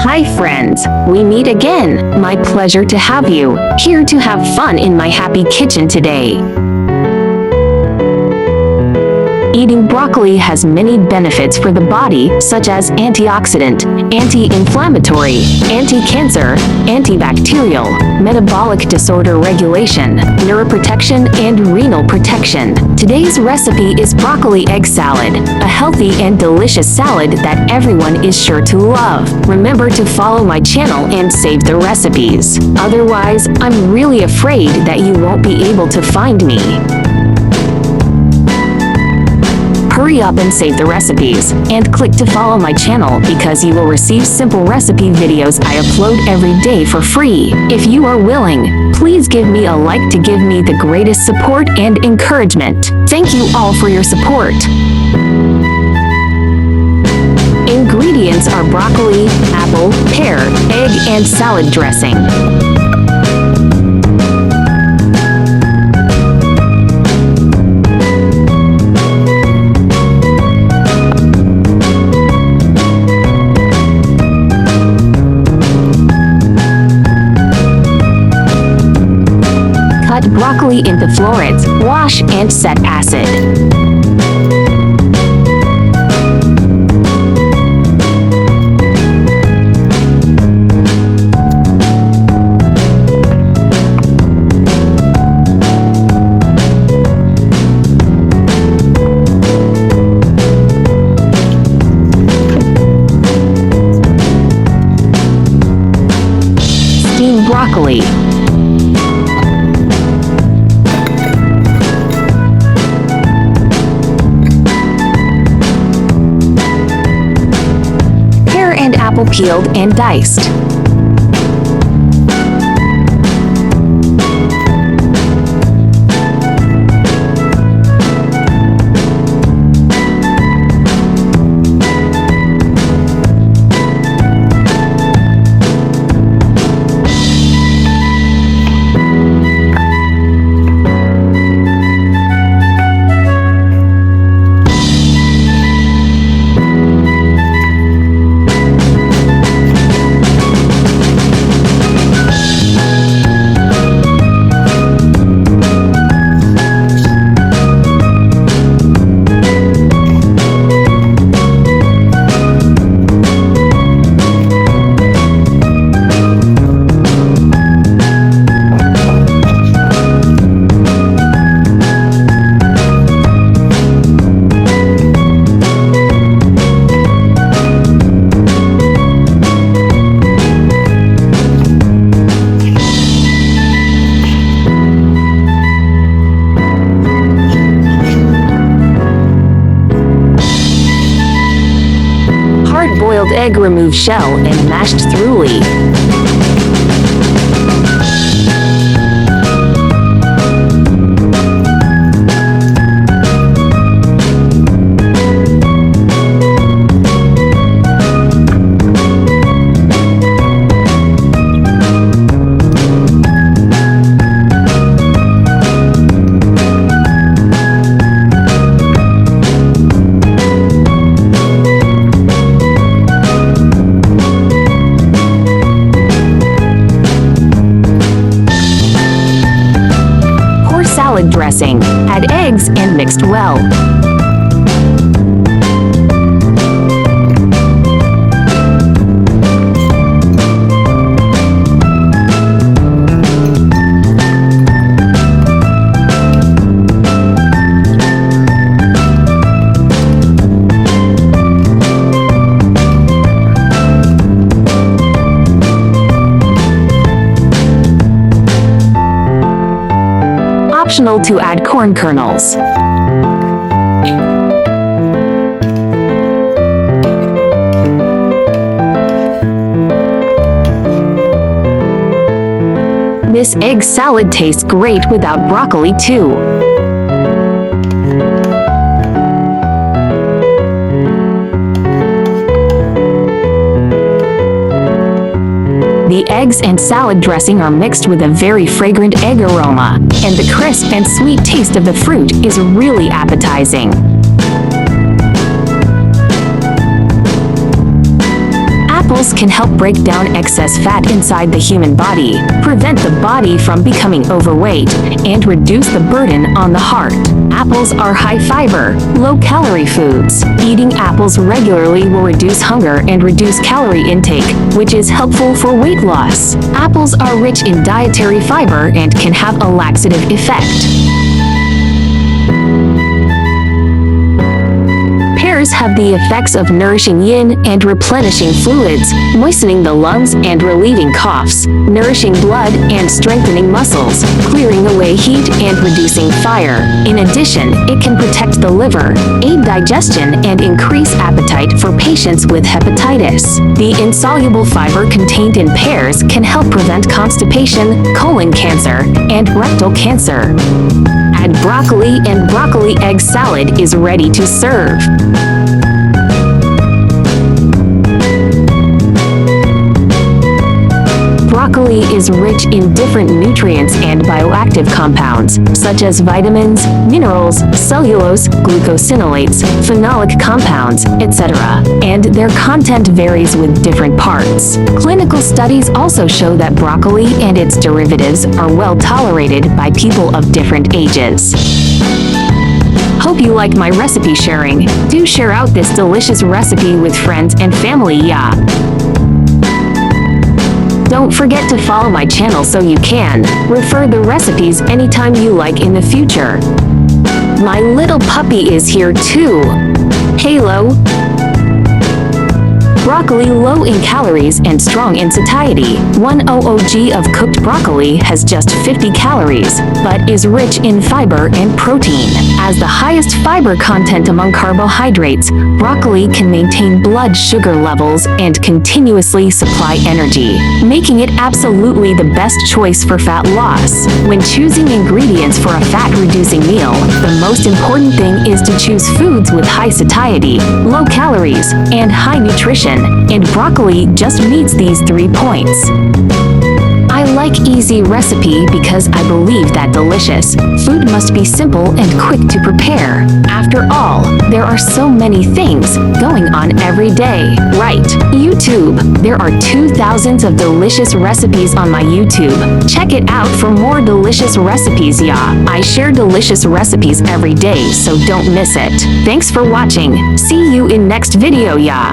Hi friends, we meet again. My pleasure to have you here to have fun in my happy kitchen today. Eating broccoli has many benefits for the body, such as antioxidant, anti-inflammatory, anti-cancer, antibacterial, metabolic disorder regulation, neuroprotection, and renal protection. Today's recipe is broccoli egg salad, a healthy and delicious salad that everyone is sure to love. Remember to follow my channel and save the recipes. Otherwise, I'm really afraid that you won't be able to find me. Hurry up and save the recipes, and click to follow my channel because you will receive simple recipe videos I upload every day for free. If you are willing, please give me a like to give me the greatest support and encouragement. Thank you all for your support. Ingredients are broccoli, apple, pear, egg, and salad dressing. Cut broccoli into florets, wash and set acid. Steam broccoli. And apple peeled and diced. Hard-boiled egg, remove shell and mashed thoroughly. Salad dressing. Add eggs and mixed well. Optional to add corn kernels. This egg salad tastes great without broccoli too. The eggs and salad dressing are mixed with a very fragrant egg aroma, and the crisp and sweet taste of the fruit is really appetizing. Apples can help break down excess fat inside the human body, prevent the body from becoming overweight, and reduce the burden on the heart. Apples are high-fiber, low-calorie foods. Eating apples regularly will reduce hunger and reduce calorie intake, which is helpful for weight loss. Apples are rich in dietary fiber and can have a laxative effect. Pears have the effects of nourishing yin and replenishing fluids, moistening the lungs and relieving coughs, nourishing blood and strengthening muscles, clearing away heat and reducing fire. In addition, it can protect the liver, aid digestion, and increase appetite for patients with hepatitis. The insoluble fiber contained in pears can help prevent constipation, colon cancer, and rectal cancer. Add broccoli and broccoli egg salad is ready to serve. Broccoli is rich in different nutrients and bioactive compounds, such as vitamins, minerals, cellulose, glucosinolates, phenolic compounds, etc., and their content varies with different parts. Clinical studies also show that broccoli and its derivatives are well tolerated by people of different ages. Hope you like my recipe sharing. Do share out this delicious recipe with friends and family, yeah. Don't forget to follow my channel so you can refer the recipes anytime you like in the future. My little puppy is here too. Halo. Broccoli low in calories and strong in satiety. 1 OOG of cooked broccoli has just 50 calories, but is rich in fiber and protein. As the highest fiber content among carbohydrates, broccoli can maintain blood sugar levels and continuously supply energy, making it absolutely the best choice for fat loss. When choosing ingredients for a fat-reducing meal, the most important thing is to choose foods with high satiety, low calories, and high nutrition. And broccoli just meets these 3 points. I like Easy Recipe because I believe that delicious food must be simple and quick to prepare. After all, there are so many things going on every day, right? YouTube. There are 2,000 of delicious recipes on my YouTube. Check it out for more delicious recipes, yeah. I share delicious recipes every day, so don't miss it. Thanks for watching. See you in next video, yeah.